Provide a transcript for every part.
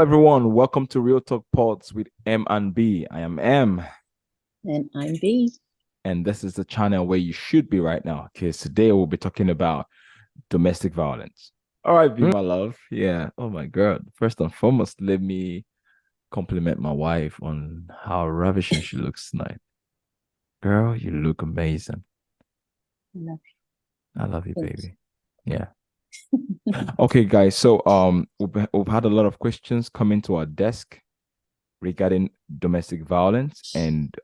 everyone. Welcome to Real Talk Pods with M and B. I am M, And I'm B. and this is the channel where you should be right now because today we'll be talking about domestic violence. All right, B, my love. Yeah. Oh my God. First and foremost, let me compliment my wife on how ravishing she looks tonight. Girl, you look amazing. Love I love you, you. baby. Yeah. Okay, guys. So we've had a lot of questions come into our desk regarding domestic violence, and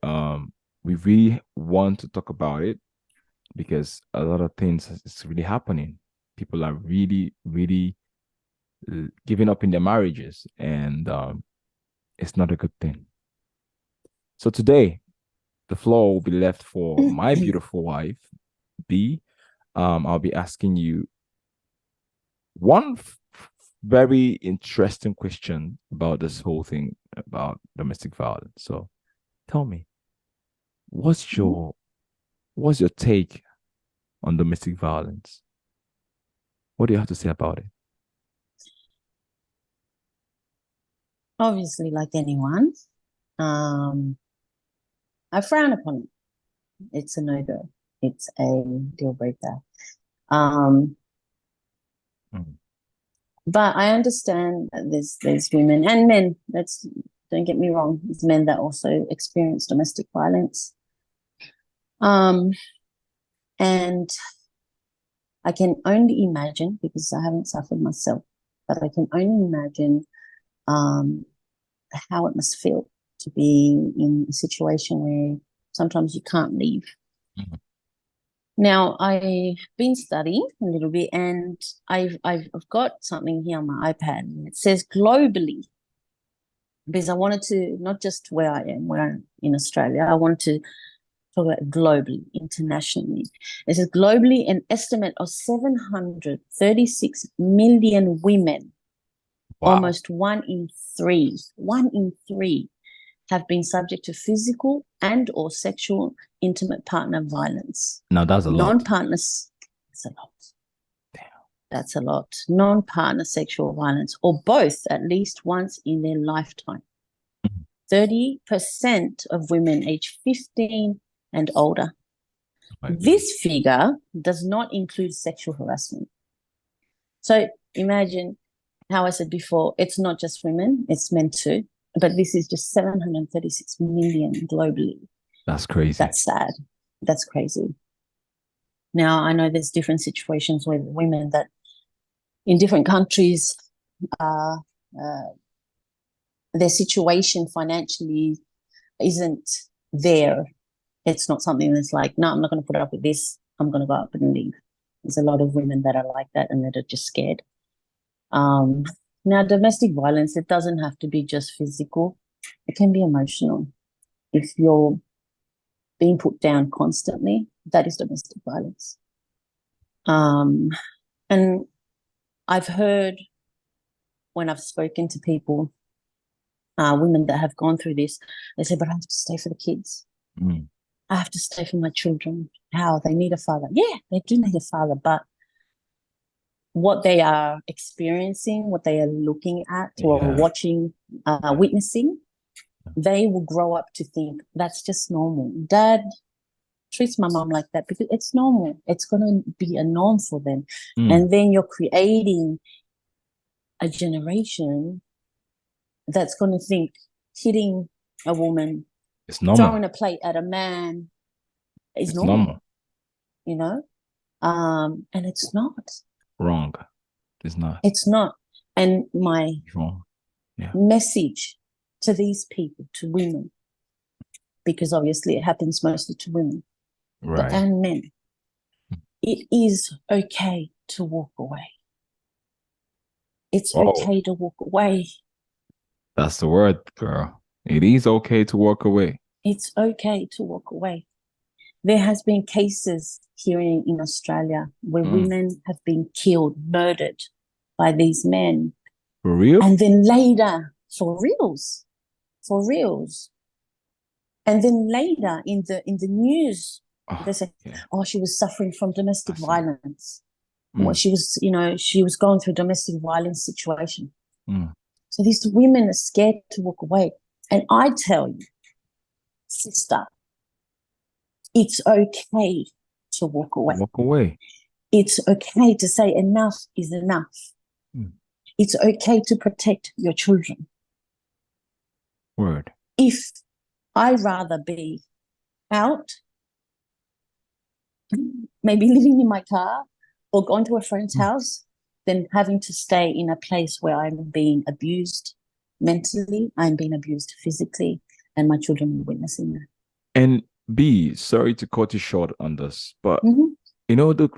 we really want to talk about it because a lot of things is really happening. People are really giving up in their marriages, and it's not a good thing. So today, the floor will be left for my beautiful wife, B. I'll be asking you one very interesting question about this whole thing about domestic violence. So tell me, what's your what's your take on domestic violence? What do you have to say about it? Obviously, like anyone, um, I frown upon it. It's a no-go. It's a deal breaker. Um, Mm. but I understand that there's women and men. Don't get me wrong. There's men that also experience domestic violence. Um, and I can only imagine, because I haven't suffered myself, but I can only imagine um how it must feel to be in a situation where sometimes you can't leave. Mhm. Now, I've been studying a little bit, and I've got something here on my iPad, and it says globally, because I wanted to, not just where I'm in Australia, I wanted to talk about globally, internationally. It says globally, an estimate of 736 million women, Wow. almost one in three have been subject to physical and or sexual intimate partner violence. Now that's a lot. Non-partners, that's a lot. Damn. That's a lot. Non-partner sexual violence, or both at least once in their lifetime. 30% of women aged 15 and older. My This figure does not include sexual harassment. So imagine how I said before, it's not just women, it's men too. But this is just 736 million globally. That's crazy. That's sad. That's crazy. Now, I know there's different situations with women that in different countries, uh, uh, their situation financially isn't there. It's not something that's like, no, I'm not going to put up with this. I'm going to go up and leave. There's a lot of women that are like that and that are just scared. Um, Now, domestic violence, it doesn't have to be just physical. It can be emotional. If you're being put down constantly, that is domestic violence. Um, and I've heard when I've spoken to people, women that have gone through this, they say, but I have to stay for the kids. Mm. I have to stay for my children. How? They need a father. Yeah, they do need a father, but what they are experiencing, what they are looking at or Yeah. watching, witnessing, they will grow up to think that's just normal. Dad treats my mom like that because it's normal. It's going to be a norm for them. Mm. And then you're creating a generation that's going to think hitting a woman, It's normal. throwing a plate at a man is It's normal, normal. you know? And it's not. Wrong. It's not. It's not. And my It's wrong. Yeah. message to these people, to women, because obviously it happens mostly to women, but Right. and men, it is okay to walk away. It's Oh, okay to walk away. that's the word, girl. It is okay to walk away. It's okay to walk away. There has been cases here in Australia where Mm. women have been killed, murdered by these men. For real? And then later, for reals. And then later in the news, they Oh, say, yeah. oh, she was suffering from I domestic see. violence. Well, Mm. she was going through domestic violence situation. Mm. So these women are scared to walk away. And I tell you, sister, it's okay to walk away. Walk away. It's okay to say enough is enough. Mm. It's okay to protect your children. Word. If I'd rather be out, maybe living in my car or going to a friend's house, than having to stay in a place where I'm being abused mentally, I'm being abused physically, and my children are witnessing that. And B, sorry to cut you short on this, but Mhm. you know, the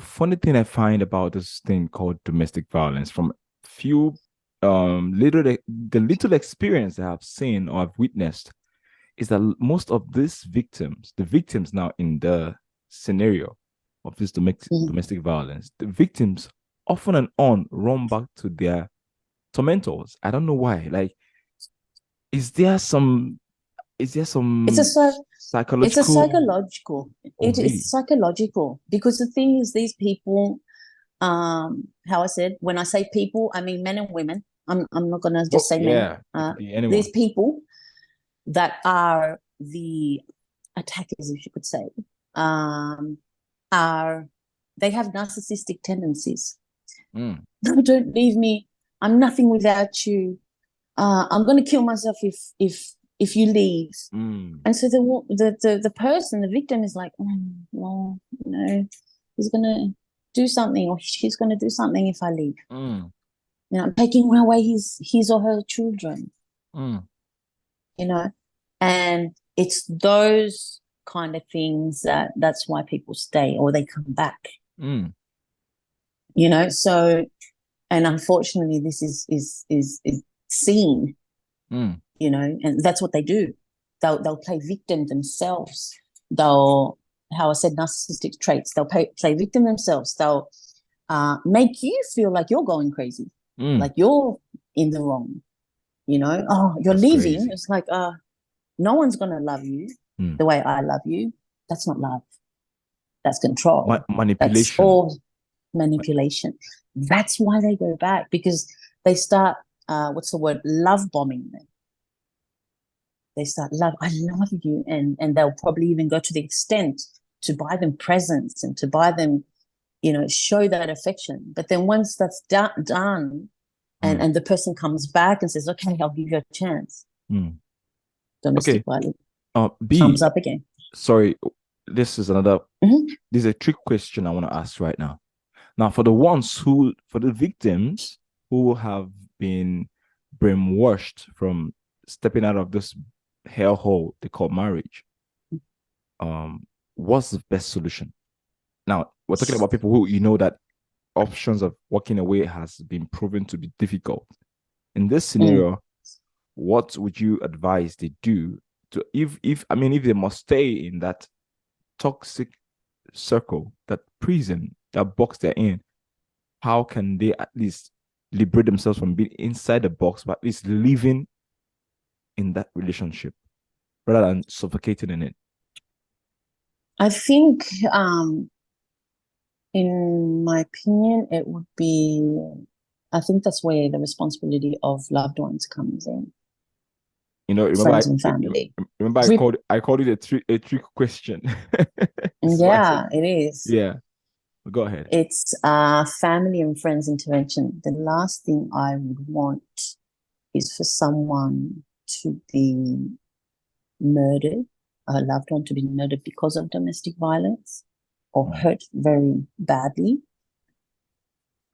funny thing I find about this thing called domestic violence, from few the little experience I have seen or I've witnessed, is that most of these victims, the victims now in the scenario of this domestic violence, the victims often and on run back to their tormentors. I don't know why. Like, is there some It's a psychological psychological. or It is really? psychological because the thing is, these people, how I said, when I say people, I mean men and women. I'm not gonna just say men. Yeah, it could be anyone. These people that are the attackers, if you could say, are they have narcissistic tendencies. No, don't leave me. I'm nothing without you. I'm going to kill myself if you leave. And so the person, the victim, is like, well, he's going to do something, or she's going to do something if I leave. I'm taking away his or her children. And it's those kind of things that's why people stay or they come back. So, and unfortunately, this is seen. And that's what they do. They'll play victim themselves. How I said, narcissistic traits. They'll play victim themselves. They'll make you feel like you're going crazy, like you're in the wrong. Oh, you're That's leaving. crazy. It's like, no one's gonna love you the way I love you. That's not love. That's control. Manipulation. That's all manipulation. That's why they go back, because they start love bombing them. They start I love you, and they'll probably even go to the extent to buy them presents and to buy them, show that affection. But then once that's done and the person comes back and says, okay, I'll give you a chance. Domestic violence comes up again. Sorry, this is another this is a trick question I want to ask right now. Now, for the victims who have been brainwashed from stepping out of this hellhole they call marriage, what's the best solution? Now, we're talking about people who that options of walking away has been proven to be difficult. In this scenario, what would you advise they do to if they must stay in that toxic circle, that prison, that box they're in? How can they at least liberate themselves from being inside the box, but at least living in that relationship rather than suffocating in it? I think, in my opinion, it would be, I think that's where the responsibility of loved ones comes in. Friends and family. Remember, I called it a trick question. Yeah, it is. Yeah, go ahead. It's family and friends intervention. The last thing I would want is for someone to be murdered, a loved one to be murdered because of domestic violence or hurt very badly.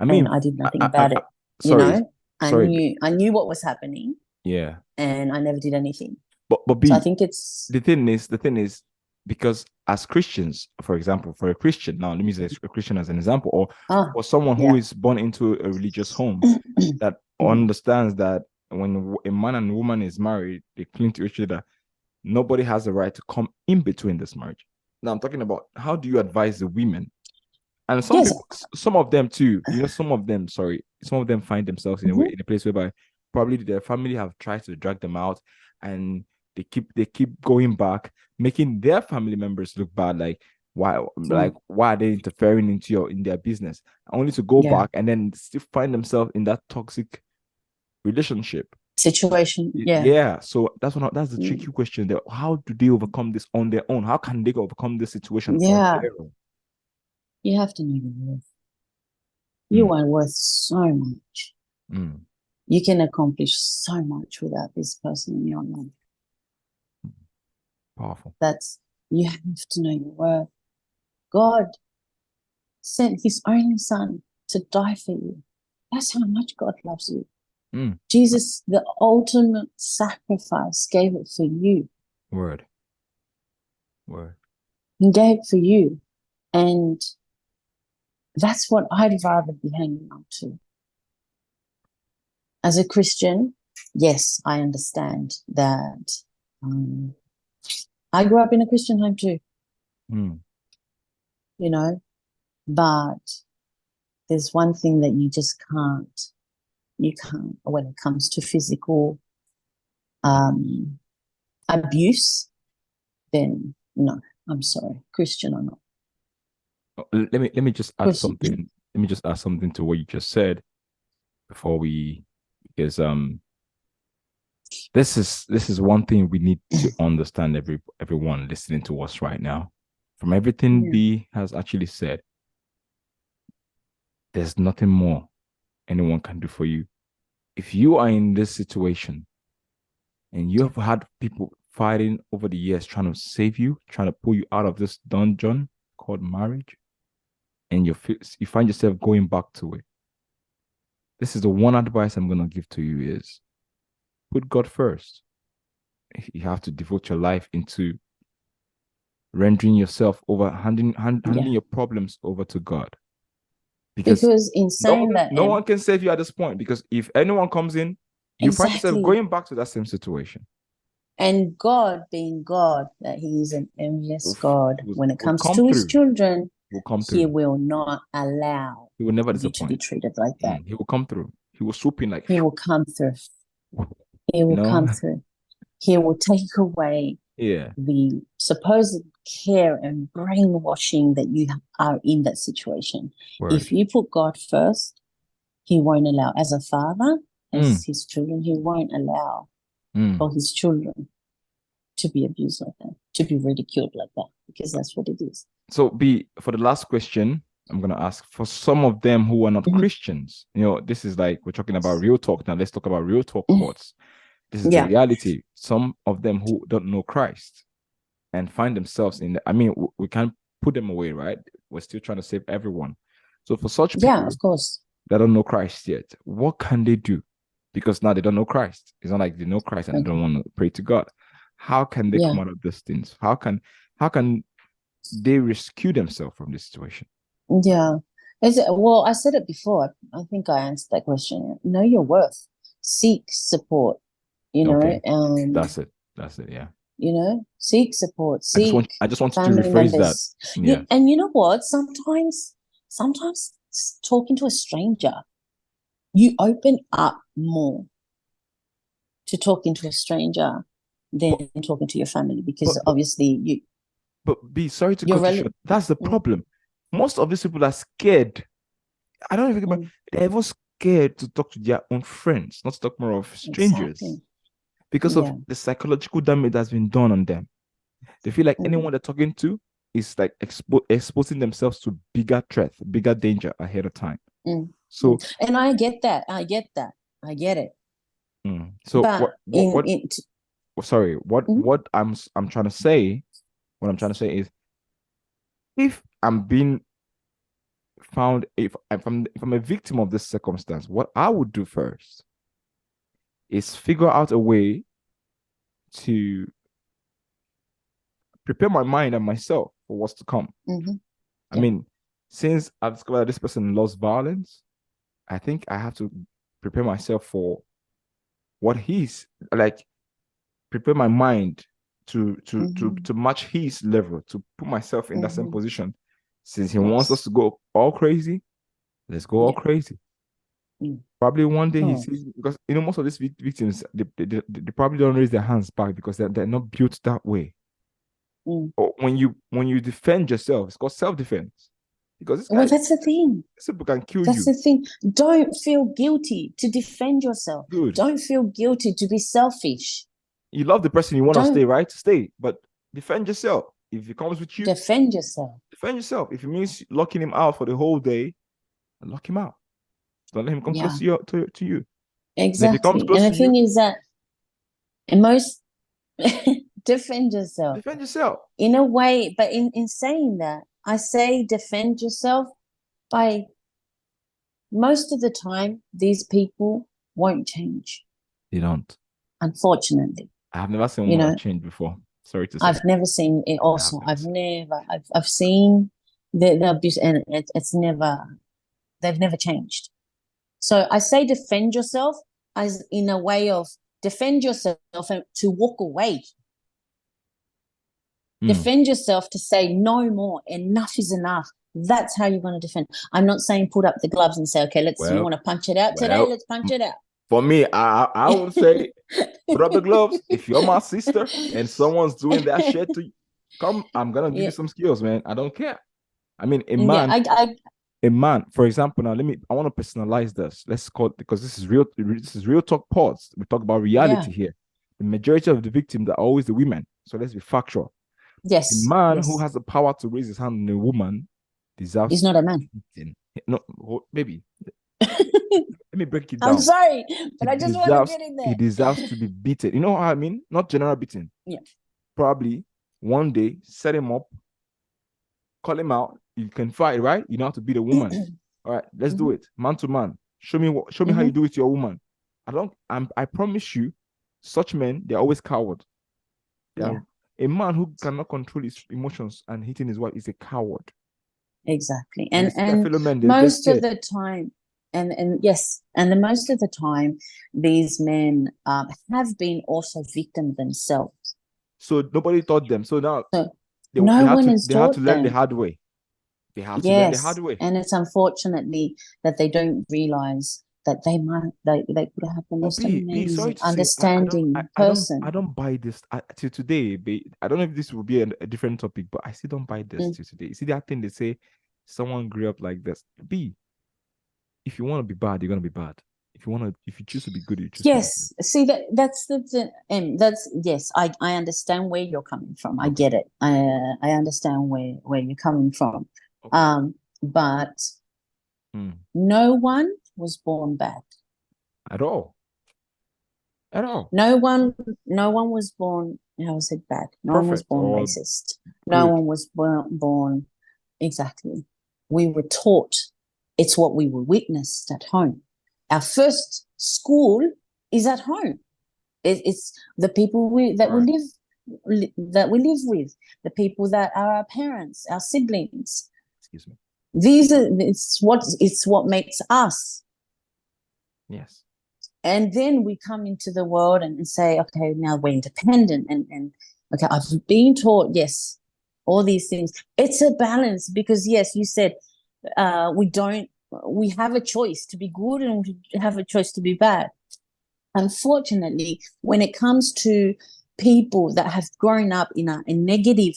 I did nothing about it. Sorry. I knew what was happening. Yeah. And I never did anything. But so I think it's the thing is because as Christians, for example, for a Christian, now let me say a Christian as an example, or someone who is born into a religious home that understands that when a man and woman is married, they cling to each other. Nobody has the right to come in between this marriage. Now I'm talking about, how do you advise the women? And some of them too, some of them find themselves in a place whereby probably their family have tried to drag them out, and they keep going back, making their family members look bad. Like, why are they interfering in their business? Only to go back and then still find themselves in that toxic relationship. situation. Yeah. Yeah. So that's that's the Mm. tricky question. There, how do they overcome this on their own? How can they overcome this situation on Yeah. their own? You have to know your worth. You Mm, are worth so much. mm, You can accomplish so much without this person in your life. powerful. That's, you have to know your worth. God sent his only son to die for you. That's how much God loves you. Mm, Jesus, the ultimate sacrifice, gave it for you. word. Word. He gave it for you. And that's what I'd rather be hanging on to. As a Christian, yes, I understand that. I grew up in a Christian home too, Mm, you know, but there's one thing that you just can't, when it comes to physical abuse, then no, I'm sorry, Christian or not. let me just add Christian. something. Let me just add something to what you just said before we, because this is one thing we need to understand, everyone listening to us right now. From everything Yeah. B has actually said, there's nothing more anyone can do for you. If you are in this situation and you have had people fighting over the years trying to save you, trying to pull you out of this dungeon called marriage, and you find yourself going back to it, this is the one advice I'm going to give to you is put God first. You have to devote your life into rendering yourself over, handing your problems over to God. Because in saying that, no one can save you at this point, because if anyone comes in, you find yourself going back to that same situation. And God, being God, that he is an envious God, when it comes to his children, he will not allow He will never you to be disappoint. treated like that. He will come through. He will swoop in like, he will come through. He will come through. He will take away the supposed care and brainwashing that you are in that situation. Word. If you put God first, he won't allow. As a father, as his children, he won't allow for his children to be abused like that, to be ridiculed like that, because that's what it is. So, B, for the last question, I'm going to ask for some of them who are not Christians. You know, this is like, we're talking about real talk now. Let's talk about real talk thoughts. This is the reality. Some of them who don't know Christ and find themselves in I mean, we can't put them away, right? We're still trying to save everyone. So for such people, of course, that don't know Christ yet, what can they do? Because now they don't know Christ. It's not like they know Christ and they don't want to pray to God. How can they come out of these things? How can they rescue themselves from this situation? Yeah. Well, I said it before. I think I answered that question. Know your worth. Seek support. You know, that's it. Yeah. You know, seek support. I just want to rephrase that. Yeah. And you know what? Sometimes talking to a stranger, you open up more to talking to a stranger than talking to your family, because obviously you. But be sorry to cut you short. That's the problem. Most of these people are scared. I don't even remember. They're even scared to talk to their own friends, not to talk more of strangers. Exactly. Because of the psychological damage that's been done on them. They feel like anyone they're talking to is like exposing themselves to bigger threat, bigger danger ahead of time. So, and I get that. I get it. So but what I'm trying to say, is, if I'm being found, if I'm a victim of this circumstance, what I would do first is figure out a way to prepare my mind and myself for what's to come. I mean, since I've discovered that this person loves violence, I think I have to prepare myself for what he's like, prepare my mind to match his level, to put myself in that same position. Since he wants us to go all crazy, let's go all crazy. Probably one day he sees, because most of these victims, they probably don't raise their hands back because they're not built that way. Or when you defend yourself, it's called self-defense. Because this Well, guy, that's the thing. this people can kill That's you. the thing. Don't feel guilty to defend yourself. Good. Don't feel guilty to be selfish. You love the person you want to Don't stay, right? Stay, but defend yourself. If it comes with you, defend yourself. defend yourself. If it means locking him out for the whole day, lock him out. Don't let him come close Yeah, to you. exactly. And if he comes And close the to thing you, is that most defend yourself defend yourself. in a way, but in saying that, I say defend yourself by most of the time, these people won't change, They don't. unfortunately. I have never seen You one know, change before. Sorry to say. I've never seen it I have also. never seen. I've seen the abuse, and it's never, they've never changed. So I say defend yourself as in a way of defend yourself and to walk away. Defend yourself to say no more, enough is enough. That's how you're going to defend. I'm not saying put up the gloves and say, okay, you Well, want to punch it out today? Let's punch it out. for me, I would say put up the gloves. If you're my sister and someone's doing that shit to you, come, I'm gonna give Yeah. you some skills, man. I don't care. I mean, Yeah, a man, for example, now I want to personalize this. Let's call it, because this is real talk pods. We talk about reality here. The majority of the victims are always the women. So let's be factual. yes. A man yes. who has the power to raise his hand on a woman deserves He's not a man. beaten. No, maybe. Let me break it down. I'm sorry, but He I just want to get in there. He deserves to be beaten. You know what I mean? Not general beating. Yeah. Probably one day, set him up, call him out. You can fight, right? You know how to beat a woman. All right, let's do it. Man to man. Show me how you do it to your woman. I promise you, such men, they're always coward. Yeah. A man who cannot control his emotions and hitting his wife is a coward. Exactly. And fellow men, most of the time, and yes, and the most of the time, these men have been also victims themselves. So nobody taught them. So now they had to learn the hard way. They have to learn the hard way. And it's unfortunately that they don't realize that they could have the most amazing, understanding person. I don't buy this till today. I don't know if this will be a different topic, but I still don't buy this till today. You see that thing they say, someone grew up like this. If you want to be bad, you're gonna be bad. If you choose to be good, you choose. Yes, see that's yes. I understand where you're coming from. I get it. I understand where you're coming from. Okay. But no one was born bad. At all. No one was born. How is it bad? No one was born racist. No one was born exactly. We were taught. It's what we were witnessed at home. Our first school is at home. It's the people we live with, the people that are our parents, our siblings. Excuse me. It's what makes us. Yes. And then we come into the world and say, okay, now we're independent and okay, I've been taught, yes, all these things. It's a balance because yes, you said we have a choice to be good and we have a choice to be bad. Unfortunately, when it comes to people that have grown up in a negative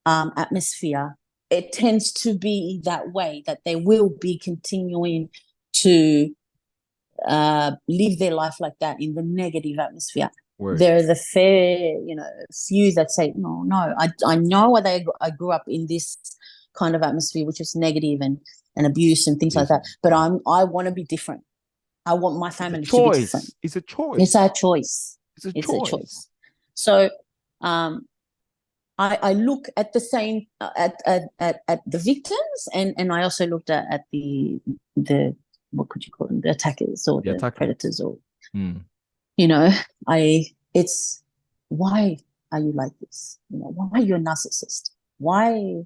atmosphere, it tends to be that way, that they will be continuing to live their life like that in the negative atmosphere. There is a few that say, no, I know I grew up in this kind of atmosphere, which is negative and abuse and things like that. But I want to be different. I want my family to be different. It's a choice. It's our choice. It's a choice. So, I look at the same at the victims, and I also looked at the what could you call them, the attackers or the predators, or it's why are you like this? Why are you a narcissist? Why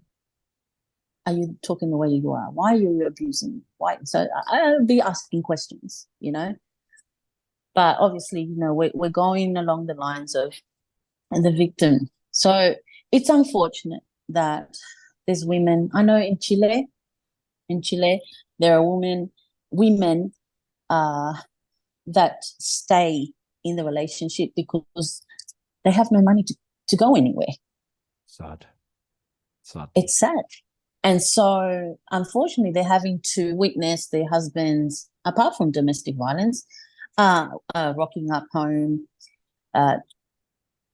are you talking the way you are? Why are you abusing? Why? So I'll be asking questions, but obviously, we're going along the lines of the victim. So it's unfortunate that there's women. I know in Chile, there are women that stay in the relationship because they have no money to go anywhere. Sad. It's sad. And so, unfortunately, they're having to witness their husbands, apart from domestic violence, rocking up home,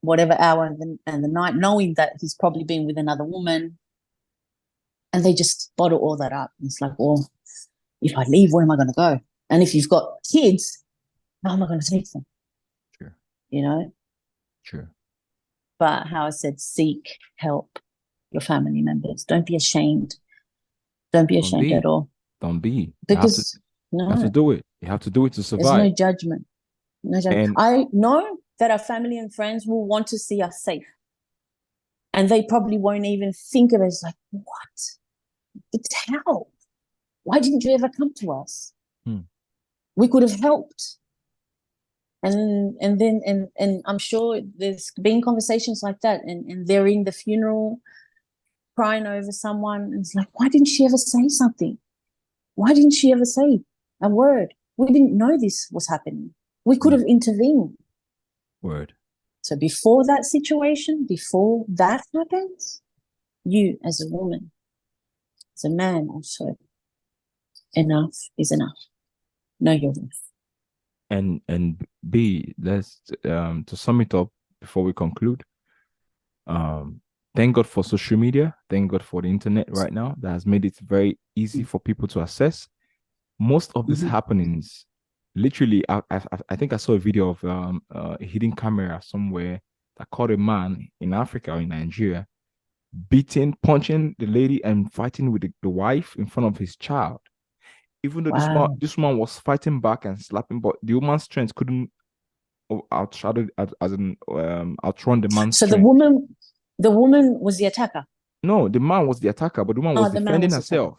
whatever hour and the night, knowing that he's probably been with another woman, and they just bottle all that up. It's like, well, if I leave, where am I going to go? And if you've got kids, how am I going to take them? Sure. You know? Sure. But how I said, seek help your family members. Don't be ashamed. Don't be ashamed at all. Don't be. Because you have to do it. You have to do it to survive. There's no judgment. No judgment. And I know that our family and friends will want to see us safe. And they probably won't even think of it as like, what? But how? Why didn't you ever come to us? We could have helped. And I'm sure there's been conversations like that, and they're in the funeral crying over someone, and it's like, why didn't she ever say something? Why didn't she ever say a word? We didn't know this was happening. We could have intervened. Word. So before that situation, before that happens, you as a woman, as a man also, enough is enough. Know your worth. And B, let's to sum it up before we conclude. Thank God for social media. Thank God for the internet right now that has made it very easy for people to access. Most of these happenings, literally, I think I saw a video of a hidden camera somewhere that caught a man in Africa or in Nigeria beating, punching the lady and fighting with the wife in front of his child. Even though this man was fighting back and slapping, but the woman's strength couldn't outrun the man's strength. So the woman was the attacker? No, the man was the attacker, but the woman was defending herself.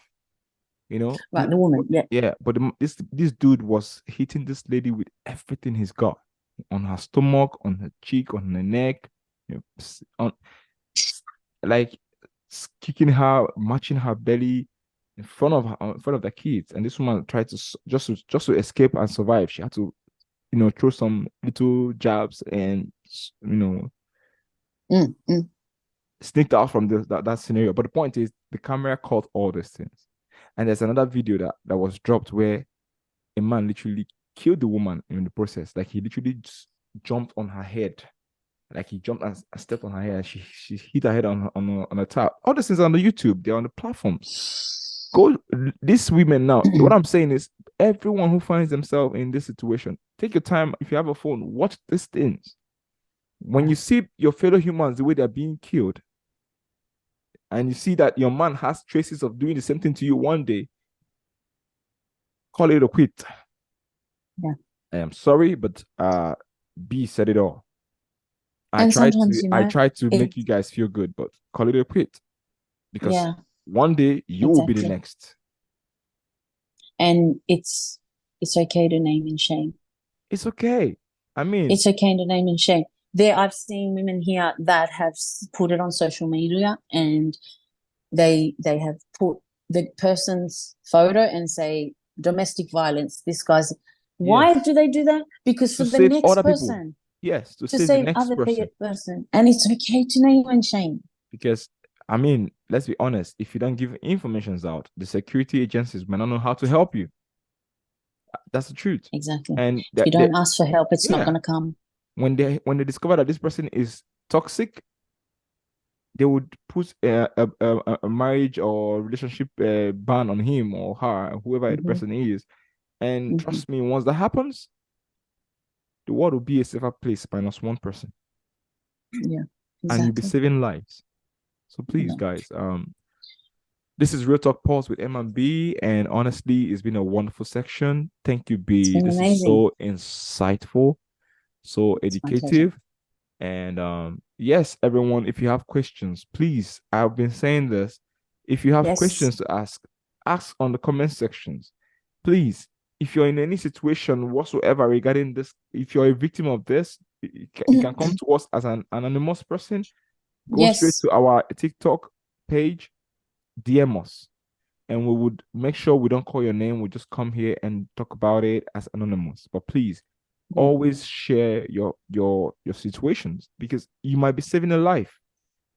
You know, right? The woman, yeah. But this dude was hitting this lady with everything he's got, on her stomach, on her cheek, on her neck, like kicking her, matching her belly in front of the kids. And this woman tried to just to escape and survive. She had to, throw some little jabs and sneaked out from that scenario. But the point is, the camera caught all these things. And there's another video that was dropped where a man literally killed the woman in the process. Like, he literally just jumped on her head. Like, he jumped and stepped on her head, and she hit her head on a tap. All these things are on the YouTube. They're on the platforms. Go, these women now. What I'm saying is, everyone who finds themselves in this situation, take your time. If you have a phone, watch these things. When you see your fellow humans the way they're being killed, and you see that your man has traces of doing the same thing to you one day, call it a quit. Yeah. I am sorry, but B said it all. I tried to make you guys feel good, but call it a quit. Because one day you will be the next. And it's okay to name and shame. It's okay. I mean, it's okay to name and shame. I've seen women here that have put it on social media, and they have put the person's photo and say domestic violence. This guy's. Why do they do that? Because for the next person. People. Yes, to save the next other person. And it's okay to name and shame. Because, I mean, let's be honest. If you don't give information out, the security agencies may not know how to help you. That's the truth. Exactly. And if you don't ask for help, it's not going to come. When they discover that this person is toxic, they would put a marriage or relationship ban on him or her, whoever the person is. And trust me, once that happens, the world will be a safer place minus one person. Yeah. Exactly. And you'll be saving lives. So please, guys, this is Real Talk Pulse with M&B, and honestly, it's been a wonderful section. Thank you, B. This amazing. Is so insightful, so educative. And yes, everyone, if you have questions, please, I've been saying this. If you have questions to ask on the comment sections. Please, if you're in any situation whatsoever regarding this, if you're a victim of this, you can come to us as an anonymous person. Go straight to our TikTok page, DM us, and we would make sure we don't call your name. We just come here and talk about it as anonymous. But please, always share your situations, because you might be saving a life.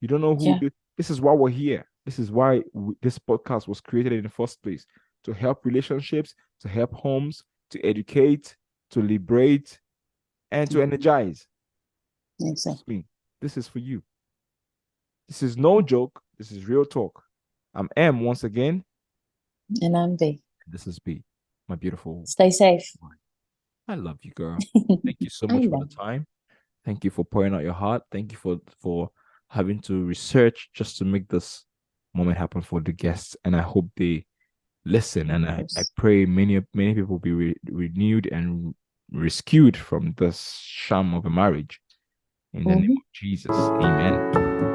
You don't know who. This is why we're here. This is why this podcast was created in the first place, to help relationships, to help homes, to educate, to liberate, and to energize. Exactly. This is for you. This is no joke. This is real talk. I'm M once again. And I'm V. This is B, my beautiful. Stay safe. I love you, girl. Thank you so I much for the love time. Thank you for pouring out your heart. Thank you for having to research just to make this moment happen for the guests. And I hope they listen. And I Yes. pray many people will be renewed and rescued from this sham of a marriage. In the name of Jesus. Amen.